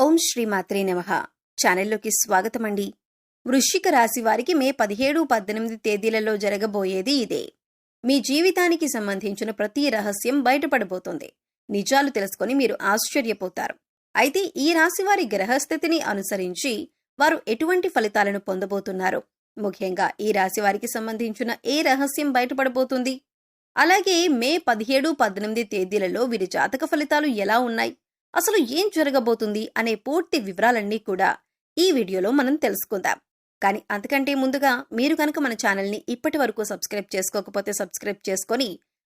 ఓం శ్రీ మాత్రే నమః. ఛానల్లోకి స్వాగతమండి. వృశ్చిక రాశి వారికి మే 17, 18 తేదీలలో జరగబోయేది ఇదే. మీ జీవితానికి సంబంధించిన ప్రతి రహస్యం బయటపడబోతోంది. నిజాలు తెలుసుకొని మీరు ఆశ్చర్యపోతారు. అయితే ఈ రాశి వారి గ్రహస్థితిని అనుసరించి వారు ఎటువంటి ఫలితాలను పొందబోతున్నారు, ముఖ్యంగా ఈ రాశి వారికి సంబంధించిన ఏ రహస్యం బయటపడబోతుంది, అలాగే మే 17, 18 తేదీలలో వీరి జాతక ఫలితాలు ఎలా ఉన్నాయి, అసలు ఏం జరగబోతుంది అనే పూర్తి వివరాలన్నీ కూడా ఈ వీడియోలో మనం తెలుసుకుందాం. కానీ అంతకంటే ముందుగా మీరు కనుక మన ఛానల్ని ఇప్పటి వరకు సబ్స్క్రైబ్ చేసుకోకపోతే సబ్స్క్రైబ్ చేసుకొని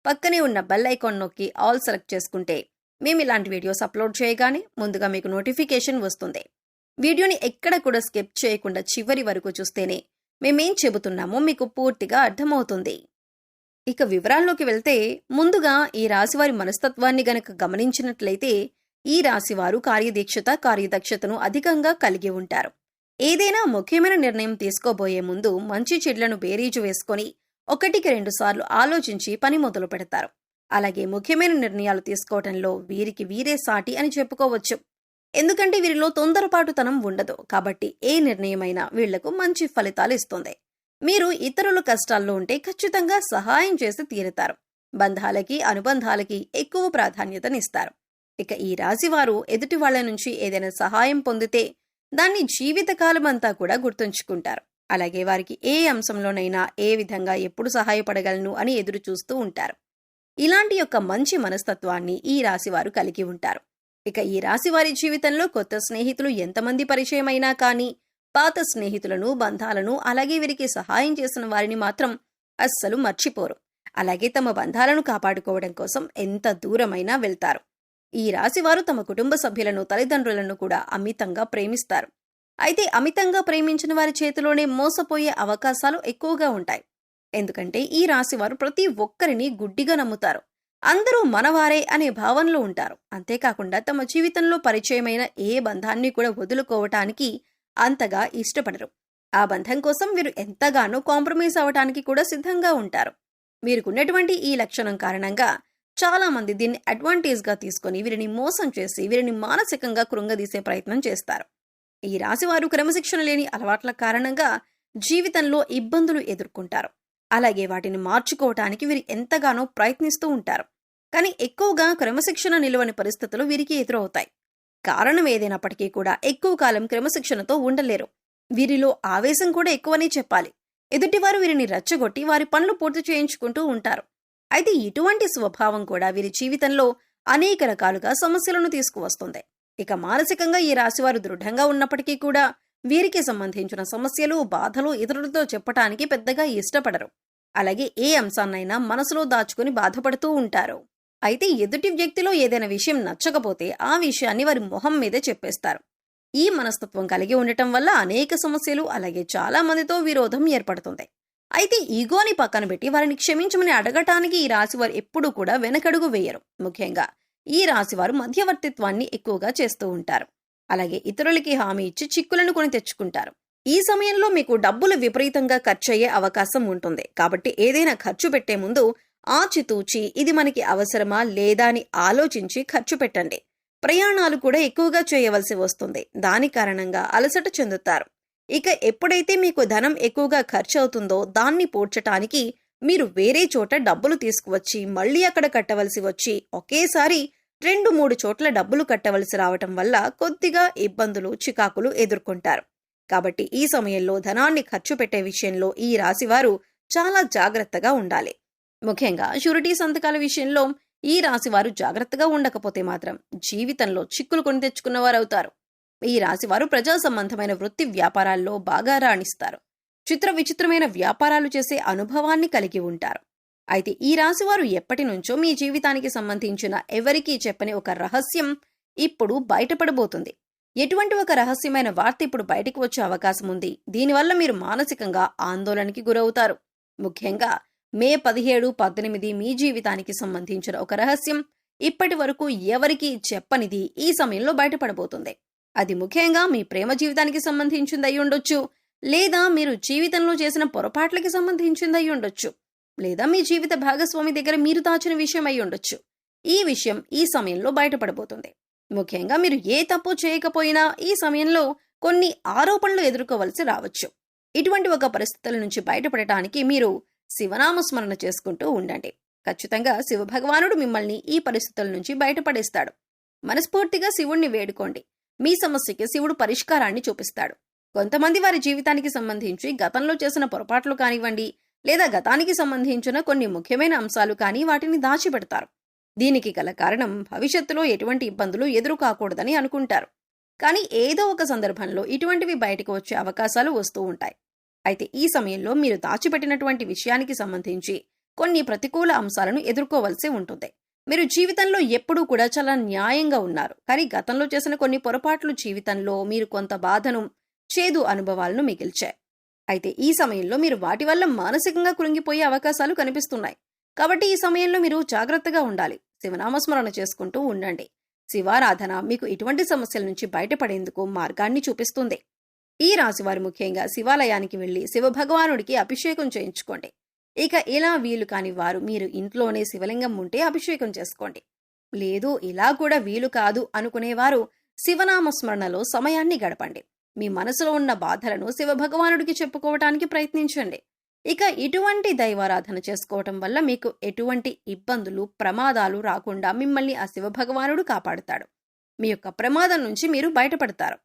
పక్కనే ఉన్న బెల్ ఐకాన్ నొక్కి ఆల్ సెలెక్ట్ చేసుకుంటే మేము ఇలాంటి వీడియోస్ అప్లోడ్ చేయగానే ముందుగా మీకు నోటిఫికేషన్ వస్తుంది. వీడియోని ఎక్కడ కూడా స్కిప్ చేయకుండా చివరి వరకు చూస్తేనే మేమేం చెబుతున్నామో మీకు పూర్తిగా అర్థమవుతుంది. ఇక వివరాల్లోకి వెళ్తే ముందుగా ఈ రాశివారి మనస్తత్వాన్ని గనక గమనించినట్లయితే ఈ రాశివారు కార్యదక్షతను అధికంగా కలిగి ఉంటారు. ఏదైనా ముఖ్యమైన నిర్ణయం తీసుకోబోయే ముందు మంచి చెడ్లను బేరీజు వేసుకొని 1-2 సార్లు ఆలోచించి పని మొదలు పెడతారు. అలాగే ముఖ్యమైన నిర్ణయాలు తీసుకోవటంలో వీరికి వీరే సాటి అని చెప్పుకోవచ్చు. ఎందుకంటే వీరిలో తొందరపాటుతనం ఉండదు. కాబట్టి ఏ నిర్ణయమైనా వీళ్లకు మంచి ఫలితాలు ఇస్తుంది. మీరు ఇతరుల కష్టాల్లో ఉంటే ఖచ్చితంగా సహాయం చేసి తీరుతారు. బంధాలకి అనుబంధాలకి ఎక్కువ ప్రాధాన్యతనిస్తారు. ఇక ఈ రాశివారు ఎదుటి వాళ్ల నుంచి ఏదైనా సహాయం పొందితే దాన్ని జీవితకాలం అంతా కూడా గుర్తుంచుకుంటారు. అలాగే వారికి ఏ అంశంలోనైనా ఏ విధంగా ఎప్పుడు సహాయపడగలను అని ఎదురు చూస్తూ ఉంటారు. ఇలాంటి యొక్క మంచి మనస్తత్వాన్ని ఈ రాశివారు కలిగి ఉంటారు. ఇక ఈ రాశివారి జీవితంలో కొత్త స్నేహితులు ఎంతమంది పరిచయమైనా కానీ పాత స్నేహితులను, బంధాలను, అలాగే వీరికి సహాయం చేసిన వారిని మాత్రం అస్సలు మర్చిపోరు. అలాగే తమ బంధాలను కాపాడుకోవడం కోసం ఎంత దూరమైనా వెళ్తారు. ఈ రాశివారు తమ కుటుంబ సభ్యులను, తల్లిదండ్రులను కూడా అమితంగా ప్రేమిస్తారు. అయితే అమితంగా ప్రేమించిన వారి చేతిలోనే మోసపోయే అవకాశాలు ఎక్కువగా ఉంటాయి. ఎందుకంటే ఈ రాశివారు ప్రతి ఒక్కరిని గుడ్డిగా నమ్ముతారు. అందరూ మనవారే అనే భావనలో ఉంటారు. అంతేకాకుండా తమ జీవితంలో పరిచయమైన ఏ బంధాన్ని కూడా వదులుకోవటానికి అంతగా ఇష్టపడరు. ఆ బంధం కోసం వీరు ఎంతగానో కాంప్రమైజ్ అవటానికి కూడా సిద్ధంగా ఉంటారు. వీరికున్నటువంటి ఈ లక్షణం కారణంగా చాలా మంది దీన్ని అడ్వాంటేజ్ గా తీసుకుని వీరిని మోసం చేసి వీరిని మానసికంగా కృంగదీసే ప్రయత్నం చేస్తారు. ఈ రాశివారు క్రమశిక్షణ లేని అలవాట్ల కారణంగా జీవితంలో ఇబ్బందులు ఎదుర్కొంటారు. అలాగే వాటిని మార్చుకోవటానికి వీరు ఎంతగానో ప్రయత్నిస్తూ ఉంటారు. కానీ ఎక్కువగా క్రమశిక్షణ నిలవని పరిస్థితులు వీరికి ఎదురవుతాయి. కారణం ఏదైనప్పటికీ కూడా ఎక్కువ కాలం క్రమశిక్షణతో ఉండలేరు. వీరిలో ఆవేశం కూడా ఎక్కువనే చెప్పాలి. ఎదుటివారు వీరిని రెచ్చగొట్టి వారి పనులు పూర్తి చేయించుకుంటూ ఉంటారు. అయితే ఇటువంటి స్వభావం కూడా వీరి జీవితంలో అనేక రకాలుగా సమస్యలను తీసుకువస్తుంది. ఇక మానసికంగా ఈ రాశివారు దృఢంగా ఉన్నప్పటికీ కూడా వీరికి సంబంధించిన సమస్యలు, బాధలు ఇతరులతో చెప్పటానికి పెద్దగా ఇష్టపడరు. అలాగే ఏ అంశాన్నైనా మనసులో దాచుకుని బాధపడుతూ ఉంటారు. అయితే ఎదుటి వ్యక్తిలో ఏదైనా విషయం నచ్చకపోతే ఆ విషయాన్ని వారి మొహం మీదే చెప్పేస్తారు. ఈ మనస్తత్వం కలిగి ఉండటం వల్ల అనేక సమస్యలు, అలాగే చాలా మందితో విరోధం ఏర్పడుతుంది. అయితే ఈగోని పక్కన పెట్టి వారిని క్షమించమని అడగటానికి ఈ రాశివారు ఎప్పుడూ కూడా వెనకడుగు వేయరు. ముఖ్యంగా ఈ రాశివారు మధ్యవర్తిత్వాన్ని ఎక్కువగా చేస్తూ ఉంటారు. అలాగే ఇతరులకి హామీ ఇచ్చి చిక్కులను కొని తెచ్చుకుంటారు. ఈ సమయంలో మీకు డబ్బులు విపరీతంగా ఖర్చయ్యే అవకాశం ఉంటుంది. కాబట్టి ఏదైనా ఖర్చు పెట్టే ముందు ఆచితూచి ఇది మనకి అవసరమా లేదా అని ఆలోచించి ఖర్చు పెట్టండి. ప్రయాణాలు కూడా ఎక్కువగా చేయవలసి వస్తుంది. దాని కారణంగా అలసట చెందుతారు. ఇక ఎప్పుడైతే మీకు ధనం ఎక్కువగా ఖర్చు అవుతుందో దాన్ని పూడ్చటానికి మీరు వేరే చోట డబ్బులు తీసుకువచ్చి మళ్ళీ అక్కడ కట్టవలసి వచ్చి ఒకేసారి 2-3 చోట్ల డబ్బులు కట్టవలసి రావటం వల్ల కొద్దిగా ఇబ్బందులు, చికాకులు ఎదుర్కొంటారు. కాబట్టి ఈ సమయంలో ధనాన్ని ఖర్చు పెట్టే విషయంలో ఈ రాశివారు చాలా జాగ్రత్తగా ఉండాలి. ముఖ్యంగా షూరిటీ సంతకాల విషయంలో ఈ రాశివారు జాగ్రత్తగా ఉండకపోతే మాత్రం జీవితంలో చిక్కులు కొని తెచ్చుకున్నవారవుతారు. ఈ రాశివారు ప్రజా సంబంధమైన వృత్తి వ్యాపారాల్లో బాగా రాణిస్తారు. విచిత్రమైన వ్యాపారాలు చేసే అనుభవాన్ని కలిగి ఉంటారు. అయితే ఈ రాశివారు ఎప్పటి నుంచో మీ జీవితానికి సంబంధించిన ఎవరికీ చెప్పని ఒక రహస్యం ఇప్పుడు బయటపడబోతుంది. ఎటువంటి ఒక రహస్యమైన వార్త ఇప్పుడు బయటకు వచ్చే అవకాశం ఉంది. దీనివల్ల మీరు మానసికంగా ఆందోళనకి గురవుతారు. ముఖ్యంగా మే 17, 18 మీ జీవితానికి సంబంధించిన ఒక రహస్యం ఇప్పటి వరకు ఎవరికీ చెప్పనిది ఈ సమయంలో బయటపడబోతుంది. అది ముఖ్యంగా మీ ప్రేమ జీవితానికి సంబంధించిందై ఉండొచ్చు, లేదా మీరు జీవితంలో చేసిన పొరపాట్లకి సంబంధించిందై ఉండొచ్చు, లేదా మీ జీవిత భాగస్వామి దగ్గర మీరు దాచిన విషయం అయి ఉండొచ్చు. ఈ విషయం ఈ సమయంలో బయటపడబోతుంది. ముఖ్యంగా మీరు ఏ తప్పు చేయకపోయినా ఈ సమయంలో కొన్ని ఆరోపణలు ఎదుర్కోవలసి రావచ్చు. ఇటువంటి ఒక పరిస్థితుల నుంచి బయటపడటానికి మీరు శివనామస్మరణ చేసుకుంటూ ఉండండి. ఖచ్చితంగా శివభగవానుడు మిమ్మల్ని ఈ పరిస్థితుల నుంచి బయటపడేస్తాడు. మనస్ఫూర్తిగా శివుణ్ణి వేడుకోండి. మీ సమస్యకి శివుడు పరిష్కారాన్ని చూపిస్తాడు. కొంతమంది వారి జీవితానికి సంబంధించి గతంలో చేసిన పొరపాట్లు కానివ్వండి, లేదా గతానికి సంబంధించిన కొన్ని ముఖ్యమైన అంశాలు కానీ వాటిని దాచిపెడతారు. దీనికి గల కారణం భవిష్యత్తులో ఎటువంటి ఇబ్బందులు ఎదురు కాకూడదని అనుకుంటారు. కానీ ఏదో ఒక సందర్భంలో ఇటువంటివి బయటకు వచ్చే అవకాశాలు వస్తూ ఉంటాయి. అయితే ఈ సమయంలో మీరు దాచిపెట్టినటువంటి విషయానికి సంబంధించి కొన్ని ప్రతికూల అంశాలను ఎదుర్కోవలసి ఉంటుంది. మీరు జీవితంలో ఎప్పుడూ కూడా చాలా న్యాయంగా ఉన్నారు. కానీ గతంలో చేసిన కొన్ని పొరపాట్లు జీవితంలో మీరు కొంత బాధను, చేదు అనుభవాలను మిగిల్చాయి. అయితే ఈ సమయంలో మీరు వాటి వల్ల మానసికంగా కృంగిపోయే అవకాశాలు కనిపిస్తున్నాయి. కాబట్టి ఈ సమయంలో మీరు జాగ్రత్తగా ఉండాలి. శివనామస్మరణ చేసుకుంటూ ఉండండి. శివారాధన మీకు ఇటువంటి సమస్యల నుంచి బయటపడేందుకు మార్గాన్ని చూపిస్తుంది. ఈ రాశివారు ముఖ్యంగా శివాలయానికి వెళ్లి శివభగవానుడికి అభిషేకం చేయించుకోండి. ఇక ఇలా వీలు కాని వారు మీరు ఇంట్లోనే శివలింగం ఉంటే అభిషేకం చేసుకోండి. లేదు ఇలా కూడా వీలు కాదు అనుకునేవారు శివనామస్మరణలో సమయాన్ని గడపండి. మీ మనసులో ఉన్న బాధలను శివభగవానుడికి చెప్పుకోవటానికి ప్రయత్నించండి. ఇక ఇటువంటి దైవారాధన చేసుకోవటం వల్ల మీకు ఎటువంటి ఇబ్బందులు, ప్రమాదాలు రాకుండా మిమ్మల్ని ఆ శివభగవానుడు కాపాడుతాడు. మీ యొక్క ప్రమాదం నుంచి మీరు బయటపడతారు.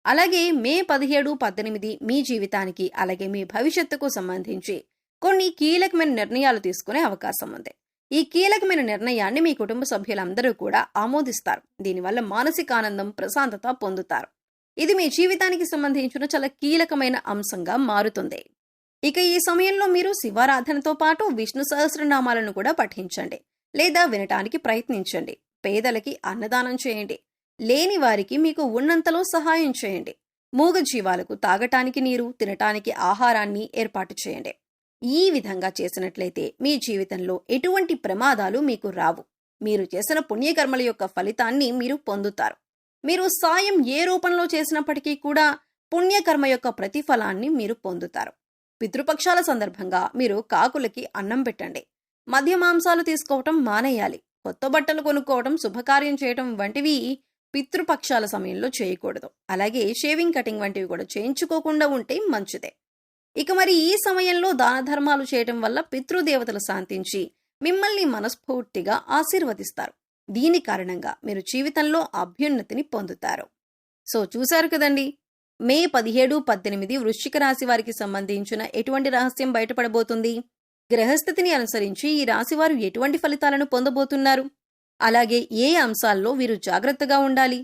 అలాగే మే 17, 18 మీ జీవితానికి అలాగే మీ భవిష్యత్తుకు సంబంధించి కొన్ని కీలకమైన నిర్ణయాలు తీసుకునే అవకాశం ఉంది. ఈ కీలకమైన నిర్ణయాన్ని మీ కుటుంబ సభ్యులందరూ కూడా ఆమోదిస్తారు. దీనివల్ల మానసిక ఆనందం, ప్రశాంతత పొందుతారు. ఇది మీ జీవితానికి సంబంధించిన చాలా కీలకమైన అంశంగా మారుతుంది. ఇక ఈ సమయంలో మీరు శివారాధనతో పాటు విష్ణు సహస్రనామాలను కూడా పఠించండి లేదా వినటానికి ప్రయత్నించండి. పేదలకి అన్నదానం చేయండి. లేని వారికి మీకు ఉన్నంతలో సహాయం చేయండి. మూగ జీవాలకు తాగటానికి నీరు, తినటానికి ఆహారాన్ని ఏర్పాటు చేయండి. ఈ విధంగా చేసినట్లయితే మీ జీవితంలో ఎటువంటి ప్రమాదాలు మీకు రావు. మీరు చేసిన పుణ్యకర్మల యొక్క ఫలితాన్ని మీరు పొందుతారు. మీరు సాయం ఏ రూపంలో చేసినప్పటికీ కూడా పుణ్యకర్మ యొక్క ప్రతిఫలాన్ని మీరు పొందుతారు. పితృపక్షాల సందర్భంగా మీరు కాకులకి అన్నం పెట్టండి. మద్య మాంసాలు తీసుకోవటం మానేయాలి. కొత్త బట్టలు కొనుక్కోవటం, శుభకార్యం చేయటం వంటివి పితృపక్షాల సమయంలో చేయకూడదు. అలాగే షేవింగ్, కటింగ్ వంటివి కూడా చేయించుకోకుండా ఉంటే మంచిదే. ఇక మరి ఈ సమయంలో దాన ధర్మాలు చేయటం వల్ల పితృదేవతలు శాంతించి మిమ్మల్ని మనస్ఫూర్తిగా ఆశీర్వదిస్తారు. దీని కారణంగా మీరు జీవితంలో అభ్యున్నతిని పొందుతారు. సో చూశారు కదండి, మే 17, 18 వృశ్చిక రాశి వారికి సంబంధించిన ఎటువంటి రహస్యం బయటపడబోతుంది, గ్రహస్థితిని అనుసరించి ఈ రాశివారు ఎటువంటి ఫలితాలను పొందబోతున్నారు, అలాగే ఏ అంశాల్లో వీరు జాగ్రత్తగా ఉండాలి,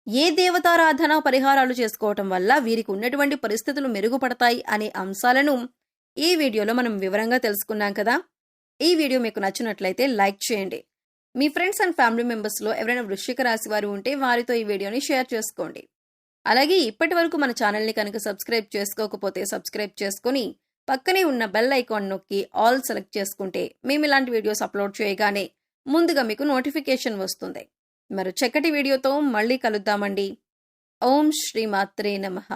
ఏ దేవతారాధన పరిహారాలు చేసుకోవటం వల్ల వీరికి ఉన్నటువంటి పరిస్థితులు మెరుగుపడతాయి అనే అంశాలను ఈ వీడియోలో మనం వివరంగా తెలుసుకున్నాం కదా. ఈ వీడియో మీకు నచ్చినట్లయితే లైక్ చేయండి. మీ ఫ్రెండ్స్ అండ్ ఫ్యామిలీ మెంబర్స్లో ఎవరైనా వృశ్చిక రాశి వారు ఉంటే వారితో ఈ వీడియోని షేర్ చేసుకోండి. అలాగే ఇప్పటి వరకు మన ఛానల్ని కనుక సబ్స్క్రైబ్ చేసుకోకపోతే సబ్స్క్రైబ్ చేసుకుని పక్కనే ఉన్న బెల్ ఐకాన్ నొక్కి ఆల్ సెలెక్ట్ చేసుకుంటే మేము ఇలాంటి వీడియోస్ అప్లోడ్ చేయగానే ముందుగా మీకు నోటిఫికేషన్ వస్తుంది. మరో చక్కటి వీడియోతో మళ్ళీ కలుద్దామండి. ఓం శ్రీమాత్రే నమః.